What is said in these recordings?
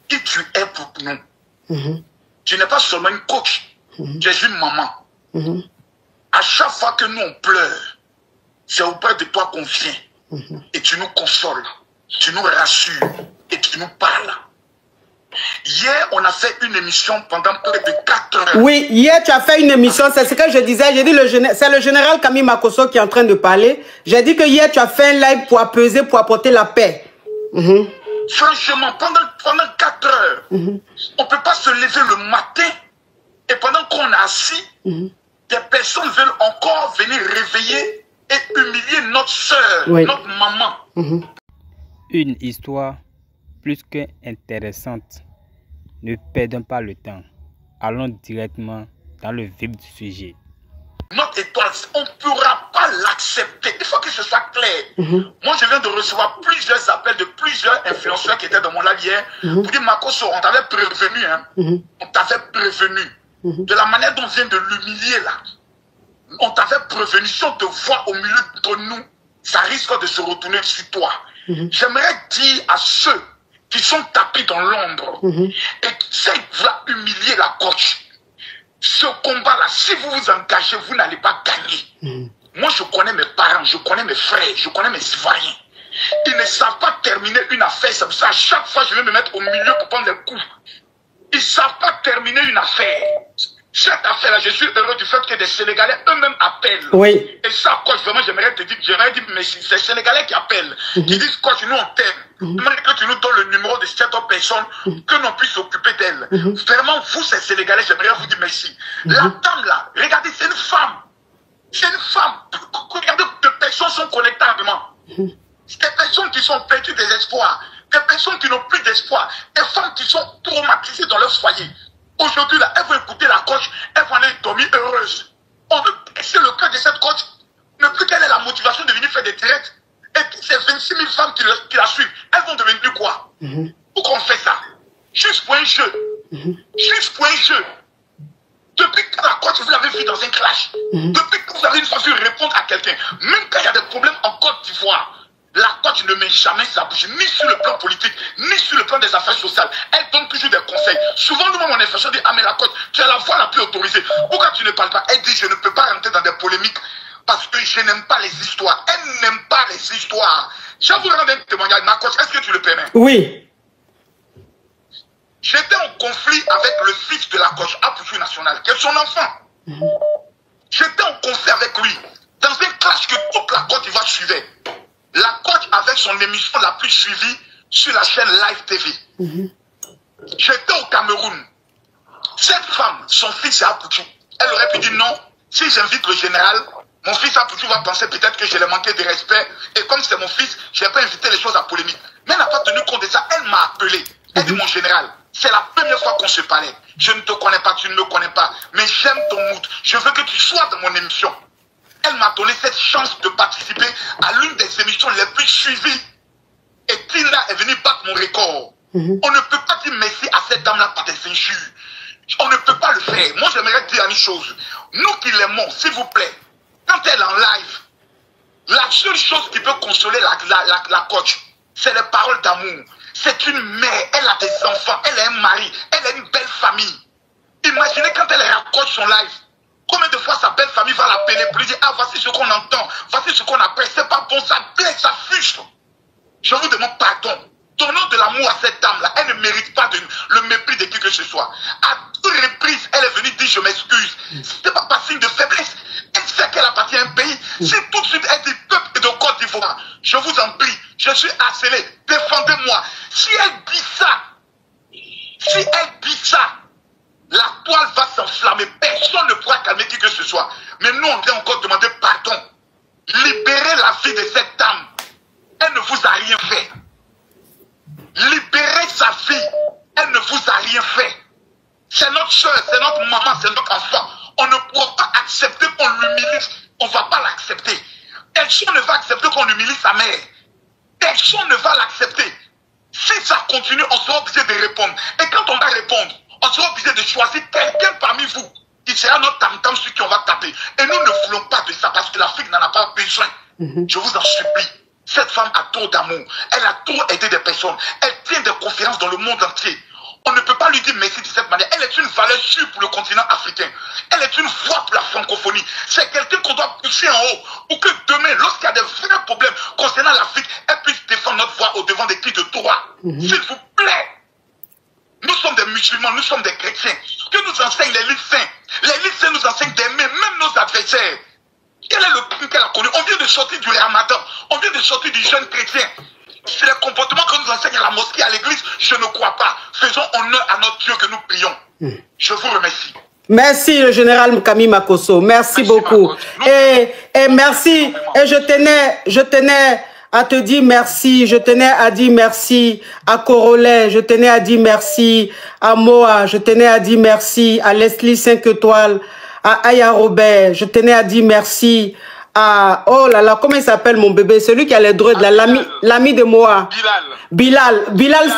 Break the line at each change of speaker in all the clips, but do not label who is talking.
qui tu es pour nous. Tu n'es pas seulement une coach, tu es une maman. À chaque fois que nous on pleure, c'est auprès de toi qu'on vient. Et tu nous consoles, tu nous rassures et tu nous parles. Hier, on a fait une émission pendant près de 4 heures.
Oui, hier, tu as fait une émission, c'est ce que je disais. J'ai dit, c'est le général Camille Makosso qui est en train de parler. J'ai dit que hier, tu as fait un live pour apaiser, pour apporter la paix.
Franchement, pendant 4 heures, on ne peut pas se lever le matin et pendant qu'on est assis, des personnes veulent encore venir réveiller et humilier notre soeur, notre maman.
Une histoire plus qu'intéressante. Ne perdons pas le temps. Allons directement dans le vif du sujet.
Notre étoile, on ne pourra pas l'accepter. Il faut que ce soit clair. Moi, je viens de recevoir plusieurs appels de plusieurs influenceurs qui étaient dans mon live hier. Pour dire, Makosso, on t'avait prévenu. On t'avait prévenu. De la manière dont on vient de l'humilier là. On t'avait prévenu. Si on te voit au milieu de nous, ça risque de se retourner sur toi. J'aimerais dire à ceux qui sont tapés dans l'ombre et qui veulent humilier la coach. Ce combat-là, si vous vous engagez, vous n'allez pas gagner. Moi, je connais mes parents, je connais mes frères, je connais mes citoyens. Ils ne savent pas terminer une affaire. C'est pour ça, à chaque fois, je vais me mettre au milieu pour prendre les coups. Ils ne savent pas terminer une affaire. Cette affaire-là, je suis heureux du fait que des Sénégalais eux-mêmes appellent. Oui. Et ça, coach, vraiment, j'aimerais te dire, mais c'est les Sénégalais qui appellent, qui disent, coach, nous on t'aime. J'aimerais que tu nous donnes le numéro de cette autre personne, que l'on puisse s'occuper d'elle. Vraiment, vous, ces Sénégalais, j'aimerais vous dire merci. La dame là, regardez, c'est une femme. C'est une femme. Regardez, des personnes sont connectées à moi. Des personnes qui sont perdues des espoirs. Des personnes qui n'ont plus d'espoir. Des femmes qui sont traumatisées dans leur foyer. Aujourd'hui, là, elles vont écouter la coach, elles vont aller dormir heureuses. On veut baisser le cœur de cette coach. Ne plus quelle est la motivation de venir faire des directs. Et toutes ces 26 000 femmes qui la suivent, elles vont devenir quoi? Pourquoi on fait ça? Juste pour un jeu. Juste pour un jeu. Depuis que la coach, vous l'avez vu dans un clash. Depuis que vous avez une fois vu répondre à quelqu'un, même quand il y a des problèmes en Côte d'Ivoire, la coach ne met jamais sa bouche, ni sur le plan politique, ni sur le plan des affaires sociales. Elle donne toujours des conseils. Souvent, nous-mêmes, on est fait dit, ah mais la coach, tu as la voix la plus autorisée. Pourquoi tu ne parles pas? Elle dit, je ne peux pas rentrer dans des polémiques parce que je n'aime pas les histoires. Elle n'aime pas les histoires. Je vais vous rendre un témoignage. Ma coach, est-ce que tu le permets? Oui. J'étais en conflit avec le fils de la coach à Pouchou National, qui est son enfant. J'étais en conflit avec lui, dans un clash que toute la Côte d'Ivoire suivait. La coach avec son émission la plus suivie sur la chaîne Live TV. J'étais au Cameroun. Cette femme, son fils est à Pouchou. Elle aurait pu dire non, si j'invite le général, mon fils à Pouchou va penser peut-être que je l'ai manqué de respect. Et comme c'est mon fils, je n'ai pas invité les choses à polémique. Mais elle n'a pas tenu compte de ça. Elle m'a appelé. Elle dit, mon général, c'est la première fois qu'on se parlait. Je ne te connais pas, tu ne me connais pas. Mais j'aime ton mood. Je veux que tu sois dans mon émission. Elle m'a donné cette chance de participer à l'une des émissions les plus suivies. Et Tina est venue battre mon record. On ne peut pas dire merci à cette dame-là par des injures. On ne peut pas le faire. Moi, j'aimerais dire une chose. Nous qui l'aimons, s'il vous plaît, quand elle est en live, la seule chose qui peut consoler la coach, c'est les paroles d'amour. C'est une mère, elle a des enfants, elle a un mari, elle a une belle famille. Imaginez quand elle raconte son live. Combien de fois sa belle famille va l'appeler pour lui dire, ah, voici ce qu'on entend, voici ce qu'on appelle, c'est pas bon, ça blesse, ça frustre. Je vous demande pardon. Donnons de l'amour à cette dame-là. Elle ne mérite pas le mépris de qui que ce soit. À toute reprise, elle est venue dire, je m'excuse. Ce n'est pas signe de faiblesse. Elle sait qu'elle appartient à un pays. Si tout de suite elle dit peuple de Côte d'Ivoire, je vous en prie, je suis harcelé, défendez-moi. Si elle dit ça, la toile va s'enflammer. Personne ne pourra calmer qui que ce soit. Mais nous, on vient encore demander pardon. Libérez la vie de cette dame. Elle ne vous a rien fait. Libérez sa fille. Elle ne vous a rien fait. C'est notre soeur, c'est notre maman, c'est notre enfant. On ne pourra pas accepter qu'on l'humilie. On ne va pas l'accepter. Personne ne va accepter qu'on humilie sa mère. Personne ne va l'accepter. Si ça continue, on sera obligé de répondre. Et quand on va répondre, on sera obligé de choisir quelqu'un parmi vous qui sera notre tam-tam sur qui on va taper. Et nous ne voulons pas de ça parce que l'Afrique n'en a pas besoin. Je vous en supplie. Cette femme a trop d'amour. Elle a trop aidé des personnes. Elle tient des conférences dans le monde entier. On ne peut pas lui dire merci de cette manière. Elle est une valeur sûre pour le continent africain. Elle est une voix pour la francophonie. C'est quelqu'un qu'on doit pousser en haut pour que demain, lorsqu'il y a des vrais problèmes concernant l'Afrique, elle puisse défendre notre voix au devant des cris de droit. S'il vous plaît. Nous sommes des musulmans, nous sommes des chrétiens. Que nous enseignent les livres saints. Les livres saints nous enseignent d'aimer même nos adversaires. Quel est le crime qu'elle a connu? On vient de sortir du Ramadan. On vient de sortir du jeûne chrétien. C'est le comportement que nous enseigne à la mosquée, à l'église. Je ne crois pas. Faisons honneur à notre Dieu que nous prions. Je vous remercie.
Merci le général Camille Makosso. Merci beaucoup. Et merci. Et je tenais à te dire merci. Je tenais à dire merci à Corolet. Je tenais à dire merci à Moa. Je tenais à dire merci à Leslie 5 étoiles. À Aya Robert. Je tenais à dire merci à... Oh là là, comment il s'appelle mon bébé? Celui qui a les droits de l'ami de Moa. Bilal,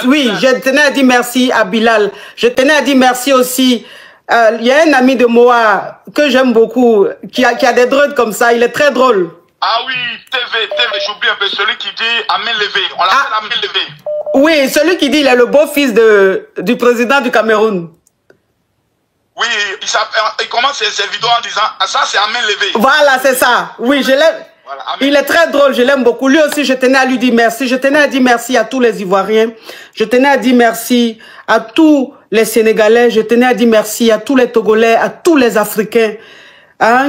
oui. Je tenais à dire merci à Bilal. Je tenais à dire merci aussi. Il y a un ami de Moa que j'aime beaucoup, qui a des droits comme ça. Il est très drôle.
Ah oui, TV, j'oublie un peu celui qui dit à main levée. On l'appelle à main levée.
Oui, celui qui dit il est le beau-fils du président du Cameroun.
Oui, il commence ses vidéos en disant « ça c'est à main levée ».
Voilà, c'est ça. Oui, je l'aime. Voilà, il est très drôle, je l'aime beaucoup. Lui aussi, je tenais à lui dire merci. Je tenais à dire merci à tous les Ivoiriens. Je tenais à dire merci à tous les Sénégalais. Je tenais à dire merci à tous les Togolais, à tous les Africains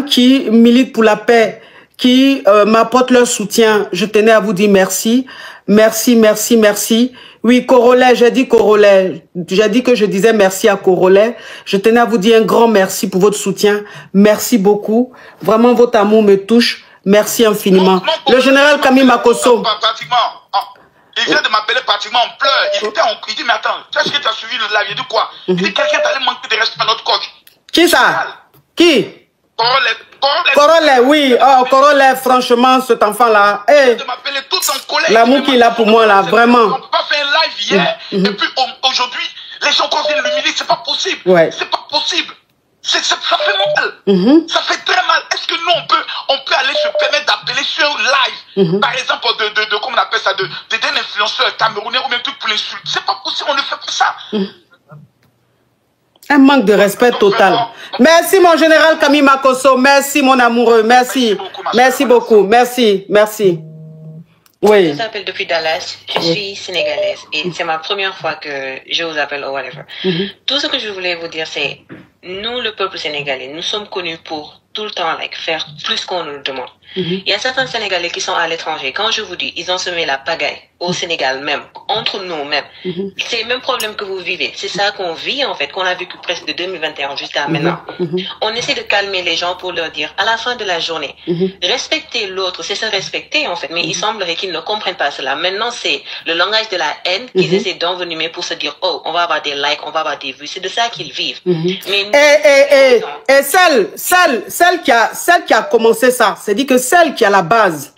qui militent pour la paix, qui m'apportent leur soutien. Je tenais à vous dire merci. Merci, merci, merci. Oui, Corolet, j'ai dit Corolet. J'ai dit que je disais merci à Corolet. Je tenais à vous dire un grand merci pour votre soutien. Merci beaucoup. Vraiment, votre amour me touche. Merci infiniment. Le général Camille Makosso.
Pratiquement. Il vient de m'appeler pratiquement en pleurs. Il dit, mais attends, qu'est-ce que tu as suivi le live? Il dit quoi? Il dit, quelqu'un t'allait manquer de respect à notre coach.
Qui ça? Qui?
Corolet,
oui. Oh, Corolet, franchement, cet enfant-là. Hey, l'amour qu'il a pour moi, là, vraiment.
On n'a pas fait un live hier. Et puis, aujourd'hui, les gens qu'on vient l'humilier, c'est pas possible.
Ouais.
C'est pas possible. Ça fait mal. Ça fait très mal. Est-ce que nous, on peut aller se permettre d'appeler sur live, par exemple, comment on appelle ça, d'un influenceur camerounais ou même tout pour l'insulter? C'est pas possible, on ne fait pas ça.
Un manque de respect total. Merci mon général Camille Makosso. Merci mon amoureux. Merci. Merci beaucoup. Merci. Merci. Oui.
Je vous appelle depuis Dallas. Je suis sénégalaise et c'est ma première fois que je vous appelle ou whatever. Tout ce que je voulais vous dire, c'est nous, le peuple sénégalais, nous sommes connus pour tout le temps faire plus qu'on nous le demande. Il y a certains Sénégalais qui sont à l'étranger. Quand je vous dis, ils ont semé la pagaille au Sénégal même, entre nous même. C'est le même problème que vous vivez. C'est ça qu'on vit en fait, qu'on a vécu presque de 2021 jusqu'à maintenant. On essaie de calmer les gens pour leur dire, à la fin de la journée, respecter l'autre, c'est se respecter en fait. Mais il semblerait qu'ils ne comprennent pas cela. Maintenant, c'est le langage de la haine qu'ils essaient d'envenimer pour se dire, oh, on va avoir des likes, on va avoir des vues. C'est de ça qu'ils vivent. Mais
et celle qui a commencé ça, c'est dit que celle qui a la base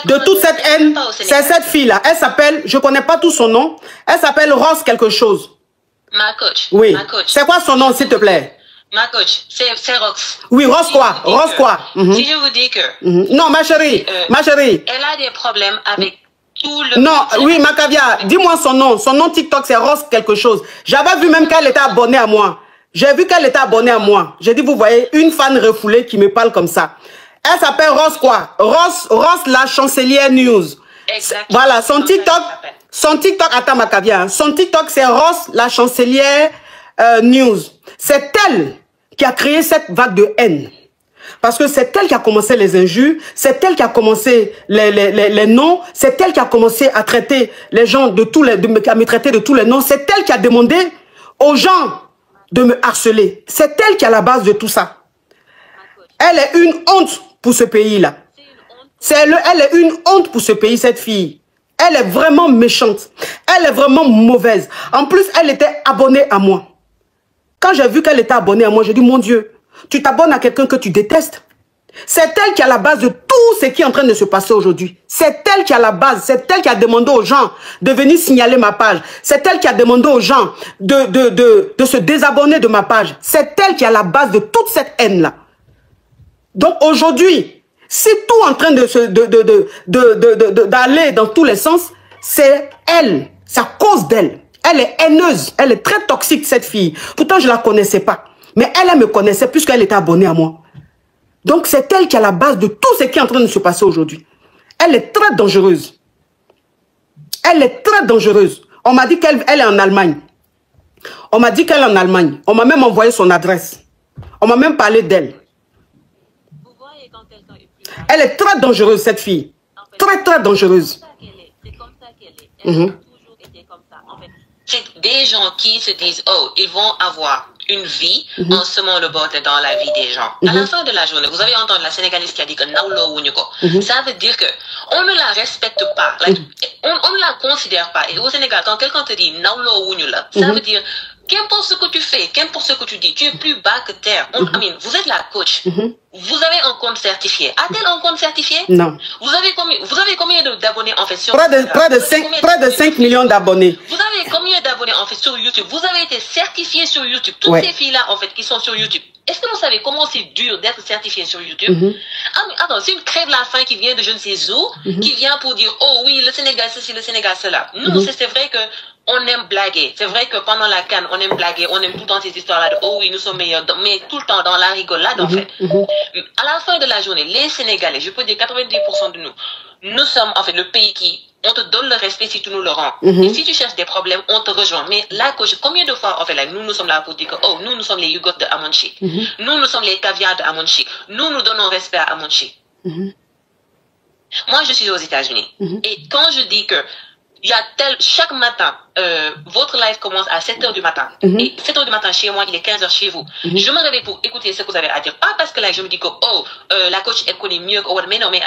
de toute cette haine, c'est cette fille-là. Elle s'appelle, je connais pas tout son nom, elle s'appelle Rose quelque chose.
Ma coach.
Oui. C'est quoi son nom, s'il te plaît?
Ma coach, c'est Rox.
Oui, Rose quoi? Rose quoi?
Si je vous dis que...
Non, ma chérie,
elle a des problèmes avec tout le...
Non, oui, Macavia, dis-moi son nom. Son nom TikTok, c'est Rose quelque chose. J'avais vu même qu'elle était abonnée à moi. J'ai vu qu'elle était abonnée à moi. J'ai dit, vous voyez, une fan refoulée qui me parle comme ça. Elle s'appelle Rose quoi? Rose la chancelière news.
Exactement.
Voilà, son TikTok, attends Macavia, son TikTok c'est Rose la chancelière news. C'est elle qui a créé cette vague de haine. Parce que c'est elle qui a commencé les injures, c'est elle qui a commencé les noms, c'est elle qui a commencé à traiter les gens à me traiter de tous les noms, c'est elle qui a demandé aux gens de me harceler. C'est elle qui est à la base de tout ça. Elle est une honte pour ce pays-là. Elle est une honte pour ce pays, cette fille. Elle est vraiment méchante. Elle est vraiment mauvaise. En plus, elle était abonnée à moi. Quand j'ai vu qu'elle était abonnée à moi, j'ai dit, mon Dieu, tu t'abonnes à quelqu'un que tu détestes. C'est elle qui est à la base de tout ce qui est en train de se passer aujourd'hui. C'est elle qui est à la base. C'est elle qui a demandé aux gens de venir signaler ma page. C'est elle qui a demandé aux gens de se désabonner de ma page. C'est elle qui est à la base de toute cette haine-là. Donc aujourd'hui, Si tout en train d'aller dans tous les sens, c'est elle. C'est à cause d'elle. Elle est haineuse. Elle est très toxique, cette fille. Pourtant, je ne la connaissais pas. Mais elle me connaissait puisqu'elle était abonnée à moi. Donc, c'est elle qui est à la base de tout ce qui est en train de se passer aujourd'hui. Elle est très dangereuse. Elle est très dangereuse. On m'a dit qu'elle est en Allemagne. On m'a dit qu'elle est en Allemagne. On m'a même envoyé son adresse. On m'a même parlé d'elle. Elle est très dangereuse, cette fille. Très, très dangereuse.
C'est comme ça qu'elle est. Elle a toujours été comme ça. En fait, c'est des gens qui se disent, oh, ils vont avoir une vie en semant le bordel dans la vie des gens. À la fin de la journée, vous avez entendu la Sénégalaise qui a dit que Naulo Wunyuko. Ça veut dire que on ne la respecte pas. Like, on ne la considère pas. Et au Sénégal, quand quelqu'un te dit Naulo Wunyula, ça veut dire qu'importe ce que tu fais, qu'importe ce que tu dis, tu es plus bas que terre. Vous êtes la coach. Vous avez un compte certifié. A-t-elle un compte certifié?
Non.
Vous avez combien d'abonnés en fait sur
près de 5 millions d'abonnés.
Vous avez combien d'abonnés en fait sur YouTube? Vous avez été certifié sur YouTube. Toutes ces filles-là en fait qui sont sur YouTube. Est-ce que vous savez comment c'est dur d'être certifié sur YouTube? Attends, c'est une crève la faim qui vient de je ne sais où, qui vient pour dire, oh oui, le Sénégal ceci, le Sénégal cela. Nous, c'est vrai que on aime blaguer. C'est vrai que pendant la CAN, on aime blaguer. On aime tout le temps ces histoires-là de oh oui, nous sommes meilleurs. Mais tout le temps dans la rigolade, en fait. À la fin de la journée, les Sénégalais, je peux dire 90% de nous sommes en fait le pays qui, on te donne le respect si tu nous le rends. Et si tu cherches des problèmes, on te rejoint. Mais là, combien de fois, en fait, là, nous sommes là pour dire que, oh, nous sommes les Yougos de Amonchi. Nous sommes les caviars de Amonchi. Nous donnons respect à Amonchi. Moi, je suis aux États-Unis. Et quand je dis que il y a chaque matin, votre live commence à 7h du matin. Et 7h du matin chez moi, il est 15h chez vous. Je me réveille pour écouter ce que vous avez à dire. Pas parce que là, je me dis que, oh, la coach, elle connaît mieux que mais non, mais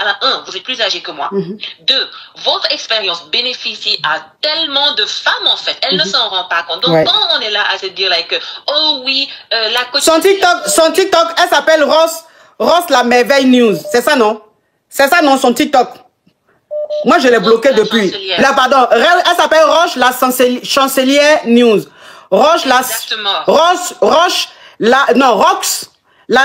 vous êtes plus âgé que moi. 2, votre expérience bénéficie à tellement de femmes, en fait. Elles ne s'en rendent pas compte. Donc, quand on est là à se dire, like, oh oui, la coach...
Son TikTok, elle s'appelle Ross la merveille news. C'est ça, non? C'est ça, non, son TikTok? Moi, je l'ai bloqué depuis. Là, pardon. Elle s'appelle Roche, la chancelière news. Roche, la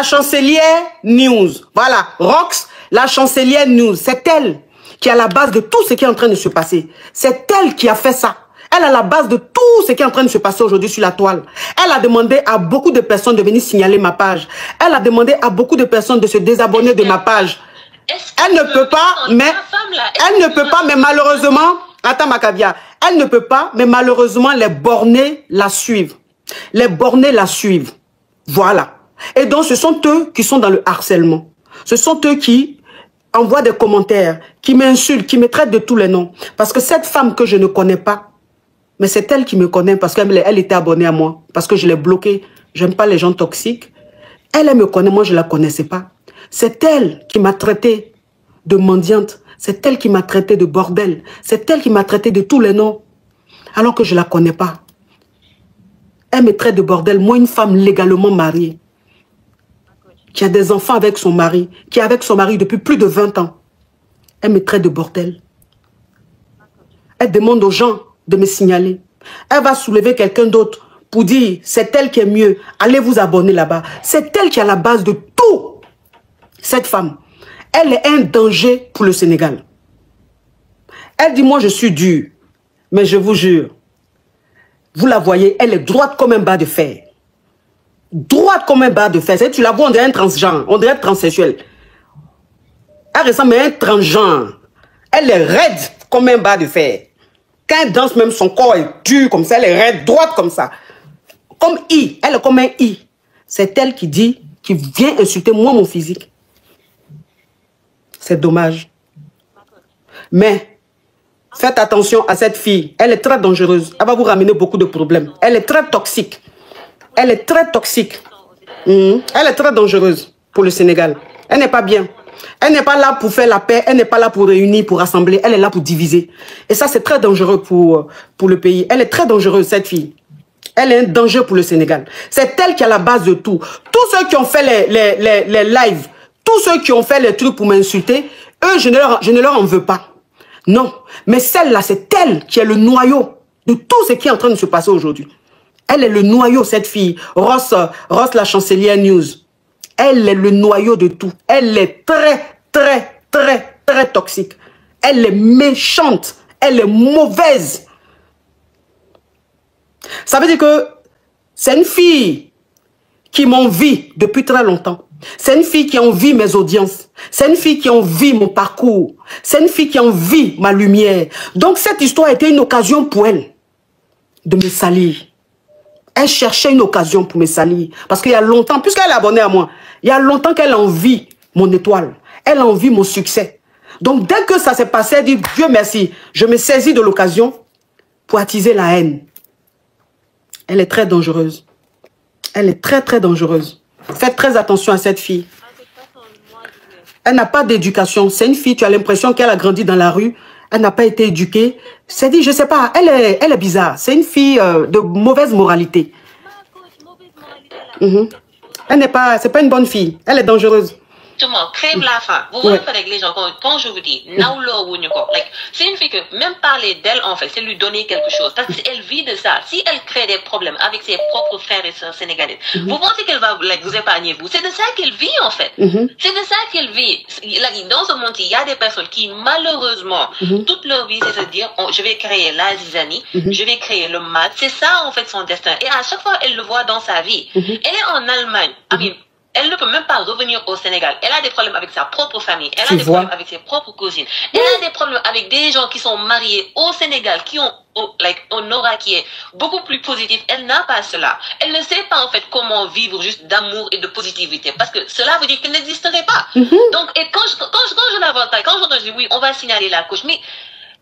chancelière news. Voilà. Rox, la chancelière news. C'est elle qui est à la base de tout ce qui est en train de se passer. C'est elle qui a fait ça. Elle est à la base de tout ce qui est en train de se passer aujourd'hui sur la toile. Elle a demandé à beaucoup de personnes de venir signaler ma page. Elle a demandé à beaucoup de personnes de se désabonner de ma page. Elle ne peut pas, mais malheureusement, attends Macabia, elle ne peut pas, mais malheureusement, les bornés la suivent. Les bornés la suivent. Voilà. Et donc, ce sont eux qui sont dans le harcèlement. Ce sont eux qui envoient des commentaires, qui m'insultent, qui me traitent de tous les noms. Parce que cette femme que je ne connais pas, mais c'est elle qui me connaît parce qu'elle était abonnée à moi. Parce que je l'ai bloquée. J'aime pas les gens toxiques. Elle me connaît, moi je ne la connaissais pas. C'est elle qui m'a traité de mendiante. C'est elle qui m'a traité de bordel. C'est elle qui m'a traité de tous les noms. Alors que je ne la connais pas. Elle me traite de bordel. Moi, une femme légalement mariée. Qui a des enfants avec son mari. Qui est avec son mari depuis plus de 20 ans. Elle me traite de bordel. Elle demande aux gens de me signaler. Elle va soulever quelqu'un d'autre pour dire c'est elle qui est mieux. Allez vous abonner là-bas. C'est elle qui est à la base de tout. Cette femme, elle est un danger pour le Sénégal. Elle dit, moi je suis dure, mais je vous jure, vous la voyez, elle est droite comme un bas de fer. Droite comme un bas de fer. Tu la vois, on dirait un transgenre, on dirait un transsexuel. Elle ressemble à un transgenre. Elle est raide comme un bas de fer. Quand elle danse, même son corps est dur comme ça, elle est raide, droite comme ça. Comme I, elle est comme un I. C'est elle qui dit, qui vient insulter moi, mon physique. C'est dommage. Mais, faites attention à cette fille. Elle est très dangereuse. Elle va vous ramener beaucoup de problèmes. Elle est très toxique. Elle est très toxique. Elle est très dangereuse pour le Sénégal. Elle n'est pas bien. Elle n'est pas là pour faire la paix. Elle n'est pas là pour réunir, pour rassembler. Elle est là pour diviser. Et ça, c'est très dangereux pour le pays. Elle est très dangereuse, cette fille. Elle est un danger pour le Sénégal. C'est elle qui est à la base de tout. Tous ceux qui ont fait les lives, tous ceux qui ont fait les trucs pour m'insulter, eux, je ne leur en veux pas. Non. Mais celle-là, c'est elle qui est le noyau de tout ce qui est en train de se passer aujourd'hui. Elle est le noyau, cette fille. Ross la chancelière news. Elle est le noyau de tout. Elle est très, très, très, très toxique. Elle est méchante. Elle est mauvaise. Ça veut dire que c'est une fille qui m'envie depuis très longtemps. C'est une fille qui envie mes audiences. C'est une fille qui envie mon parcours. C'est une fille qui envie ma lumière. Donc cette histoire a été une occasion pour elle de me salir. Elle cherchait une occasion pour me salir. Parce qu'il y a longtemps, puisqu'elle est abonnée à moi, il y a longtemps qu'elle envie mon étoile. Elle envie mon succès. Donc dès que ça s'est passé, elle dit Dieu merci, je me saisis de l'occasion pour attiser la haine. Elle est très dangereuse. Elle est très très dangereuse. Faites très attention à cette fille. Elle n'a pas d'éducation. C'est une fille, tu as l'impression qu'elle a grandi dans la rue. Elle n'a pas été éduquée. C'est dit, je sais pas, elle est bizarre. C'est une fille de mauvaise moralité. Elle n'est pas, c'est pas une bonne fille. Elle est dangereuse.
Crève la faim. Vous voyez avec les gens, quand je vous dis, c'est une fille que même parler d'elle, en fait, c'est lui donner quelque chose. Parce qu'elle vit de ça. Si elle crée des problèmes avec ses propres frères et sœurs sénégalais, vous pensez qu'elle va vous épargner, vous? C'est de ça qu'elle vit, en fait. C'est de ça qu'elle vit. Dans ce monde, il y a des personnes qui, malheureusement, toute leur vie, c'est se dire, je vais créer la zizanie, je vais créer le mal. C'est ça, en fait, son destin. Et à chaque fois, elle le voit dans sa vie. Elle est en Allemagne. Elle ne peut même pas revenir au Sénégal. Elle a des problèmes avec sa propre famille. Elle a des problèmes avec ses propres cousines. Elle a des problèmes avec des gens qui sont mariés au Sénégal, qui ont un aura qui est beaucoup plus positif. Elle n'a pas cela. Elle ne sait pas en fait comment vivre juste d'amour et de positivité. Parce que cela veut dire qu'elle n'existerait pas. Donc, et quand je la vois, quand je dis oui, on va signaler la couche, mais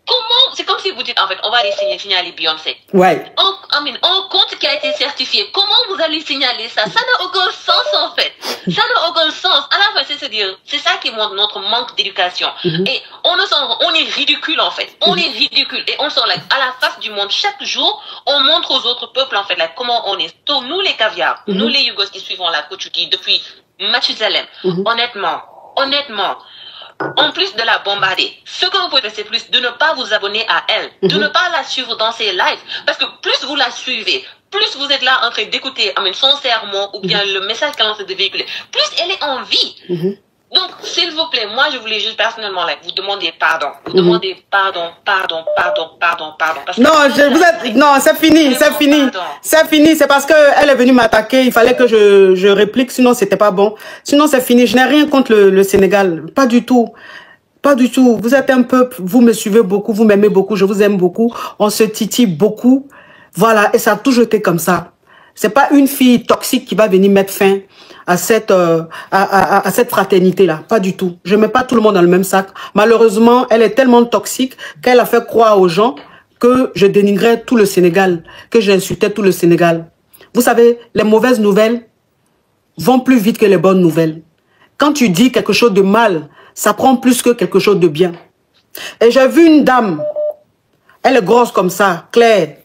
comment, c'est comme si vous dites, en fait, on va aller signaler Beyoncé.
Ouais.
Un compte qui a été certifié. Comment vous allez signaler ça? Ça n'a aucun sens, en fait. Ça n'a aucun sens. À la fin, c'est se dire, c'est ça qui montre notre manque d'éducation. Et on est ridicule, en fait. On est ridicule. Et on sort, à la face du monde. Chaque jour, on montre aux autres peuples, en fait, comment on est. Donc, nous, les caviars, nous, les Yougos qui suivons la Kochouki depuis Mathusalem, honnêtement, en plus de la bombarder, ce que vous pouvez faire, c'est plus de ne pas vous abonner à elle, de ne pas la suivre dans ses lives. Parce que plus vous la suivez, plus vous êtes là en train d'écouter son sermon ou bien le message qu'elle est en train de véhiculer, plus elle est en vie. Donc, s'il vous plaît, moi, je voulais juste personnellement vous demander pardon. Vous demandez pardon. Parce que
non, c'est fini, c'est fini. C'est fini, c'est parce qu'elle est venue m'attaquer. Il fallait que je réplique, sinon c'était pas bon. Sinon, c'est fini. Je n'ai rien contre le Sénégal. Pas du tout. Pas du tout. Vous êtes un peuple, vous me suivez beaucoup, vous m'aimez beaucoup, je vous aime beaucoup. On se titille beaucoup. Voilà, et ça a toujours été comme ça. C'est pas une fille toxique qui va venir mettre fin à cette fraternité-là. Pas du tout. Je mets pas tout le monde dans le même sac. Malheureusement, elle est tellement toxique qu'elle a fait croire aux gens que je dénigrais tout le Sénégal, que j'insultais tout le Sénégal. Vous savez, les mauvaises nouvelles vont plus vite que les bonnes nouvelles. Quand tu dis quelque chose de mal, ça prend plus que quelque chose de bien. Et j'ai vu une dame, elle est grosse comme ça, Claire.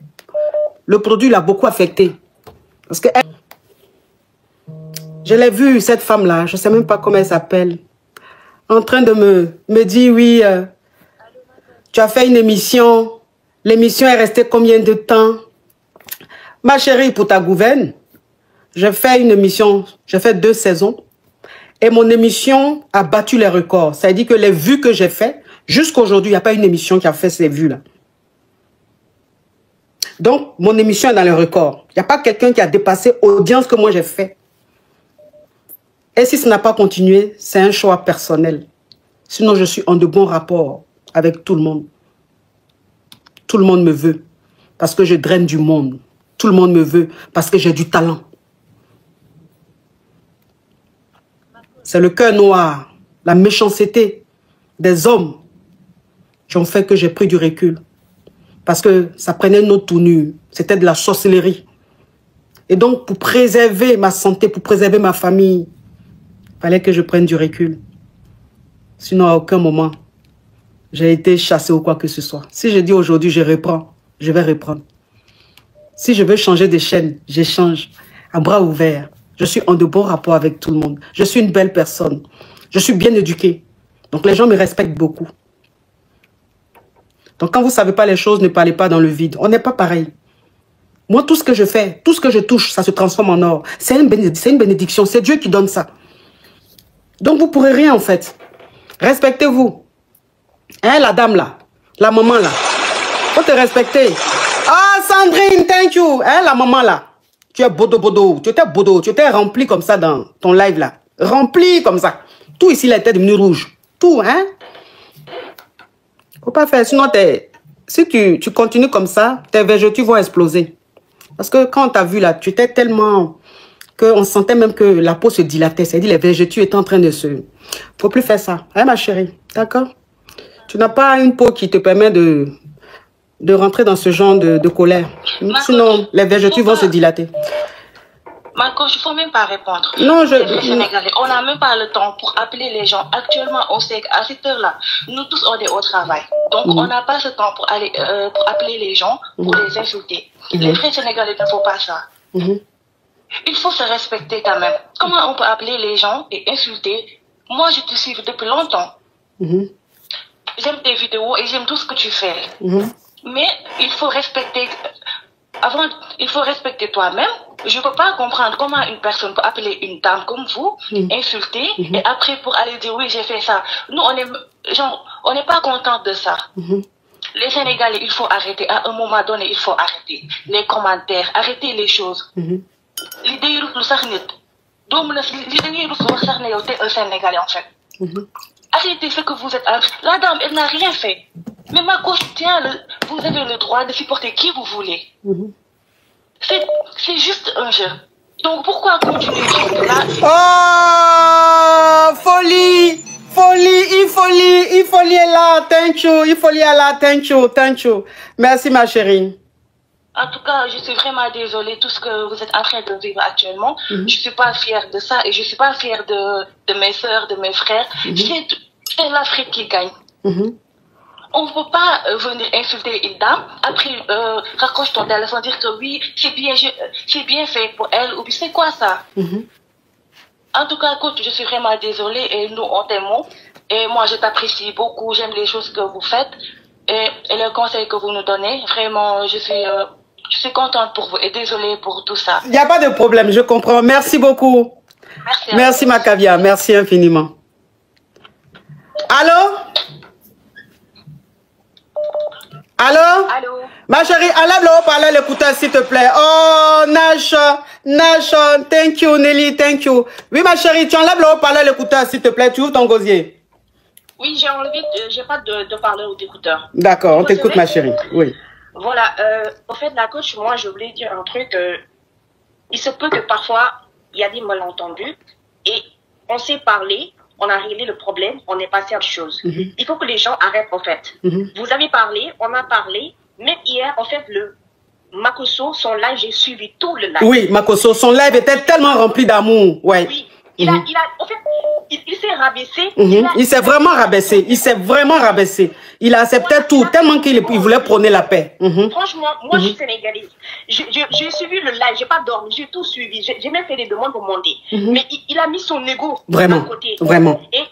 Le produit l'a beaucoup affectée. Parce que je l'ai vue, cette femme-là, je ne sais même pas comment elle s'appelle, en train de me dire, oui, tu as fait une émission, l'émission est restée combien de temps? Ma chérie, pour ta gouverne, j'ai fait une émission, j'ai fait 2 saisons, et mon émission a battu les records. Ça veut dire que les vues que j'ai fait, jusqu'à aujourd'hui, il n'y a pas une émission qui a fait ces vues-là. Donc, mon émission est dans les records. Il n'y a pas quelqu'un qui a dépassé l'audience que moi j'ai fait. Et si ça n'a pas continué, c'est un choix personnel. Sinon, je suis en de bons rapports avec tout le monde. Tout le monde me veut parce que je draine du monde. Tout le monde me veut parce que j'ai du talent. C'est le cœur noir, la méchanceté des hommes qui ont fait que j'ai pris du recul. Parce que ça prenait une autre tournure. C'était de la sorcellerie. Et donc, pour préserver ma santé, pour préserver ma famille, il fallait que je prenne du recul. Sinon, à aucun moment, j'ai été chassé ou quoi que ce soit. Si je dis aujourd'hui, je reprends, je vais reprendre. Si je veux changer de chaîne, j'échange à bras ouverts. Je suis en de bons rapports avec tout le monde. Je suis une belle personne. Je suis bien éduquée. Donc, les gens me respectent beaucoup. Donc, quand vous ne savez pas les choses, ne parlez pas dans le vide. On n'est pas pareil. Moi, tout ce que je fais, tout ce que je touche, ça se transforme en or. C'est une bénédiction. C'est Dieu qui donne ça. Donc, vous ne pourrez rien, en fait. Respectez-vous. Hein, la dame là, la maman là. Faut te respecter. Ah, Sandrine, thank you. Hein, la maman là. Tu es bodo. Tu étais rempli comme ça dans ton live là. Rempli comme ça. Tout ici, la tête devenue rouge. Tout, hein. Faut pas faire, sinon si tu continues comme ça, tes vergetures vont exploser. Parce que quand on t'a vu là, tu étais tellement... qu'on sentait même que la peau se dilatait. C'est-à-dire les vergetures étaient en train de se... Faut plus faire ça. Hein, ma chérie? D'accord? Tu n'as pas une peau qui te permet de rentrer dans ce genre de colère. Sinon, les vergetures vont se dilater.
Marco, il ne faut même pas répondre.
Non,
on n'a même pas le temps pour appeler les gens. Actuellement, on sait qu'à cette heure-là, nous tous, on est au travail. Donc, on n'a pas ce temps pour aller pour appeler les gens, pour les insulter. Les vrais Sénégalais ne font pas ça. Il faut se respecter quand même. Comment on peut appeler les gens et insulter? Moi, je te suis depuis longtemps. J'aime tes vidéos et j'aime tout ce que tu fais. Mais il faut respecter... Avant, il faut respecter toi-même. Je ne peux pas comprendre comment une personne peut appeler une dame comme vous, insulter, et après pour aller dire oui, j'ai fait ça. Nous, on n'est pas content de ça. Les Sénégalais, il faut arrêter. À un moment donné, il faut arrêter. Les commentaires, arrêter les choses. L'idée est de s'arrêter. Donc, l'idée est de s'arrêter un Sénégalais, en fait. Arrêtez ce que vous êtes. La dame, elle n'a rien fait. Mais ma cause tient, vous avez le droit de supporter qui vous voulez. C'est juste un jeu. Donc pourquoi continuer là?
Oh, folie, il est là, thank you, il est là, thank you. Merci ma chérie.
En tout cas, je suis vraiment désolée de tout ce que vous êtes en train de vivre actuellement. Je suis pas fière de ça et je suis pas fière de mes soeurs, de mes frères. C'est l'Afrique qui gagne. On ne peut pas venir insulter une dame, après raccroche ton téléphone, dire que oui, c'est bien fait pour elle, ou c'est quoi ça? En tout cas, écoute, je suis vraiment désolée et nous, on t'aime. Et moi, je t'apprécie beaucoup, j'aime les choses que vous faites et les conseils que vous nous donnez. Vraiment, je suis contente pour vous et désolée pour tout ça.
Il n'y a pas de problème, je comprends. Merci beaucoup. Merci ma Kavia, merci infiniment. Allô? Allô? Ma chérie, enlève le haut-parleur, l'écouteur, s'il te plaît. Oh, Nash, thank you, Nelly, thank you. Oui, ma chérie, tu enlèves le haut-parleur, l'écouteur, s'il te plaît, tu ouvres ton gosier.
Oui, j'ai enlevé, j'ai pas de parleur ou d'écouteur.
D'accord, on t'écoute, ma chérie, oui.
Voilà, au fait, la coach, moi, je voulais dire un truc. Il se peut que parfois, il y a des malentendus et on s'est parlé. On a réglé le problème, on est passé à autre chose. Il faut que les gens arrêtent, en fait. Vous avez parlé, on a parlé. Même hier, en fait, le Makosso, son live, j'ai suivi tout le live.
Oui, Makosso, son live était tellement rempli d'amour. Ouais.
Oui, en fait, il s'est rabaissé.
Il s'est vraiment rabaissé. Il a accepté tout, tellement qu'il voulait prôner la paix.
Franchement, moi, je suis sénégalaise. J'ai suivi le live, j'ai pas dormi, j'ai tout suivi. J'ai même fait des demandes pour monter. Mais il a mis son ego
vraiment,
à côté.
Vraiment.
Et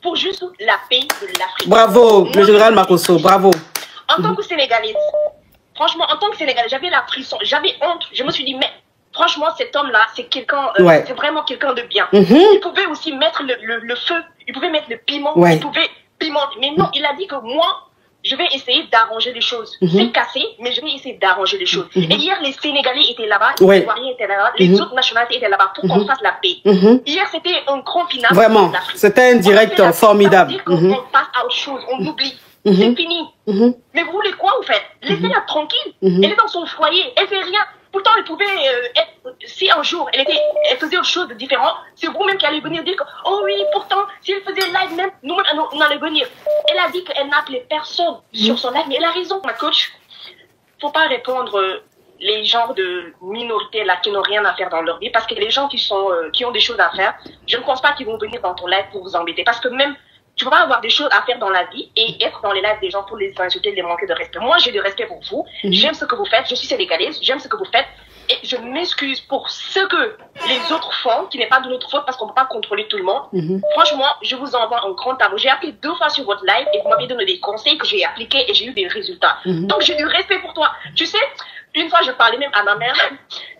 pour juste la paix de l'Afrique.
Bravo, le général Makosso, bravo.
En tant que Sénégalaise, franchement, en tant que Sénégalaise, j'avais la frisson, j'avais honte. Je me suis dit, mais franchement, cet homme-là, c'est quelqu'un, c'est vraiment quelqu'un de bien. Il pouvait aussi mettre le feu, il pouvait mettre le piment, il pouvait pimenter. Mais non, il a dit que moi, je vais essayer d'arranger les choses. C'est cassé, mais je vais essayer d'arranger les choses. Et hier, les Sénégalais étaient là-bas, les Ivoiriens étaient là-bas, les autres nationalités étaient là-bas pour qu'on fasse la paix. Hier, c'était un grand final.
Vraiment, c'était un direct formidable.
On passe à autre chose, on oublie. C'est fini. Mais vous voulez quoi, vous faites? Laissez-la tranquille. Elle est dans son foyer, elle fait rien. Pourtant, elle pouvait être, si un jour elle faisait autre chose de différent, c'est vous-même qui allez venir dire que, oh oui, pourtant, si elle faisait live même, nous-mêmes, on allait venir. Elle a dit qu'elle n'appelait personne sur son live, mais elle a raison, ma coach. Faut pas répondre les genres de minorités là qui n'ont rien à faire dans leur vie, parce que les gens qui ont des choses à faire, je ne pense pas qu'ils vont venir dans ton live pour vous embêter, parce que même tu peux pas avoir des choses à faire dans la vie et être dans les lives des gens pour les insulter, les manquer de respect. Moi, j'ai du respect pour vous. J'aime ce que vous faites. Je suis sénégalaise. J'aime ce que vous faites. Et je m'excuse pour ce que les autres font, qui n'est pas de notre faute parce qu'on ne peut pas contrôler tout le monde. Franchement, je vous envoie un grand amour. J'ai appelé 2 fois sur votre live et vous m'avez donné des conseils que j'ai appliqués et j'ai eu des résultats. Donc, j'ai du respect pour toi. Tu sais, une fois, je parlais même à ma mère.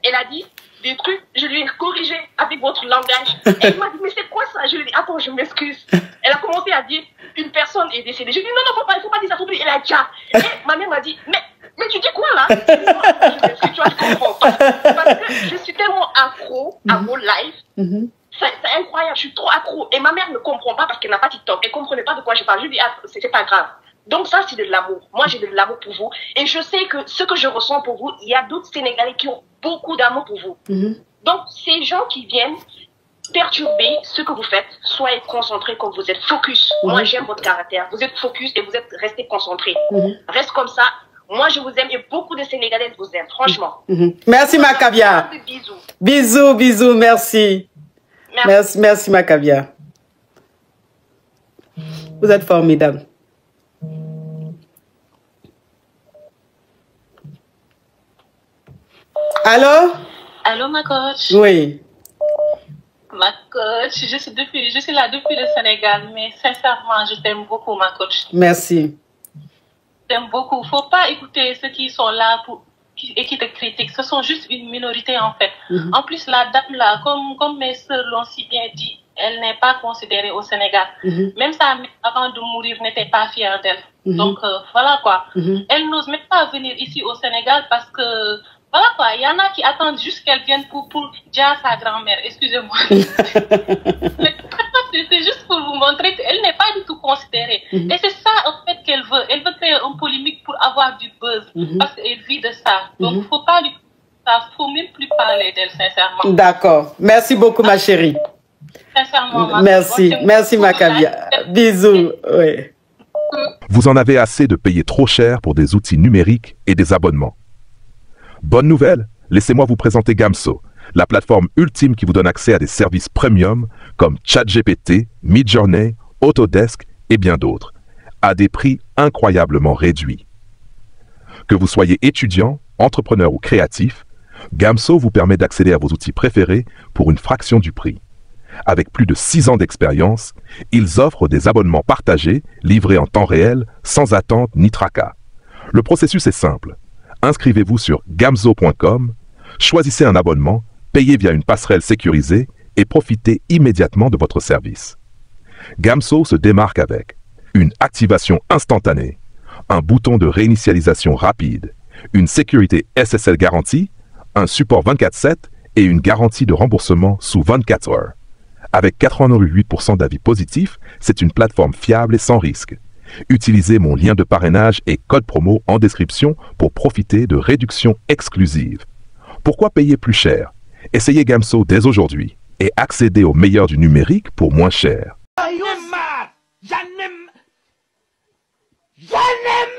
Elle a dit, des trucs, je lui ai corrigé avec votre langage. Elle m'a dit, mais c'est quoi ça? Je lui ai dit, attends, je m'excuse. Elle a commencé à dire, une personne est décédée. Je lui ai dit, non, il faut pas dire ça, elle a déjà. Et ma mère m'a dit, mais tu dis quoi là? Je m'excuse, tu vois, je comprends pas. Parce que je suis tellement accro à vos lives. C'est incroyable, je suis trop accro. Et ma mère ne comprend pas parce qu'elle n'a pas TikTok. Elle ne comprenait pas de quoi je parle. Je lui dis, ah, c'est pas grave. Donc ça, c'est de l'amour. Moi, j'ai de l'amour pour vous. Et je sais que ce que je ressens pour vous, il y a d'autres Sénégalais qui ont beaucoup d'amour pour vous. Donc, ces gens qui viennent perturber ce que vous faites, soyez concentrés comme vous êtes. Focus. Moi, j'aime votre caractère. Vous êtes focus et vous êtes restés concentrés. Reste comme ça. Moi, je vous aime et beaucoup de Sénégalais vous aiment. Franchement.
Merci, Macabia.
Bisous.
Bisous, merci. Merci, Macabia. Vous êtes formidable. Allô?
Allô, ma coach?
Oui.
Ma coach, je suis là depuis le Sénégal, mais sincèrement, je t'aime beaucoup, ma coach.
Merci.
Je t'aime beaucoup. Faut pas écouter ceux qui sont là et qui te critiquent. Ce sont juste une minorité, en fait. En plus, la dame là, comme mes sœurs l'ont si bien dit, elle n'est pas considérée au Sénégal. Même sa mère, avant de mourir, n'était pas fière d'elle. Donc, voilà quoi. Elle n'ose même pas venir ici au Sénégal parce que, voilà quoi, il y en a qui attendent juste qu'elle vienne pour dire à sa grand-mère. Excusez-moi. C'est juste pour vous montrer qu'elle n'est pas du tout considérée. Et c'est ça, en fait, qu'elle veut. Elle veut créer une polémique pour avoir du buzz. Parce qu'elle vit de ça. Donc, il ne faut pas lui... faut même plus parler d'elle, sincèrement.
D'accord. Merci beaucoup, ma chérie.
Sincèrement,
merci Macabia. Bisous. Oui.
Vous en avez assez de payer trop cher pour des outils numériques et des abonnements. Bonne nouvelle, laissez-moi vous présenter Gamso, la plateforme ultime qui vous donne accès à des services premium comme ChatGPT, Midjourney, Autodesk et bien d'autres, à des prix incroyablement réduits. Que vous soyez étudiant, entrepreneur ou créatif, Gamso vous permet d'accéder à vos outils préférés pour une fraction du prix. Avec plus de 6 ans d'expérience, ils offrent des abonnements partagés, livrés en temps réel, sans attente ni tracas. Le processus est simple. Inscrivez-vous sur gamzo.com, choisissez un abonnement, payez via une passerelle sécurisée et profitez immédiatement de votre service. Gamso se démarque avec une activation instantanée, un bouton de réinitialisation rapide, une sécurité SSL garantie, un support 24/7 et une garantie de remboursement sous 24 heures. Avec 88% d'avis positifs, c'est une plateforme fiable et sans risque. Utilisez mon lien de parrainage et code promo en description pour profiter de réductions exclusives. Pourquoi payer plus cher? Essayez Gamso dès aujourd'hui et accédez au meilleur du numérique pour moins cher.
J'en ai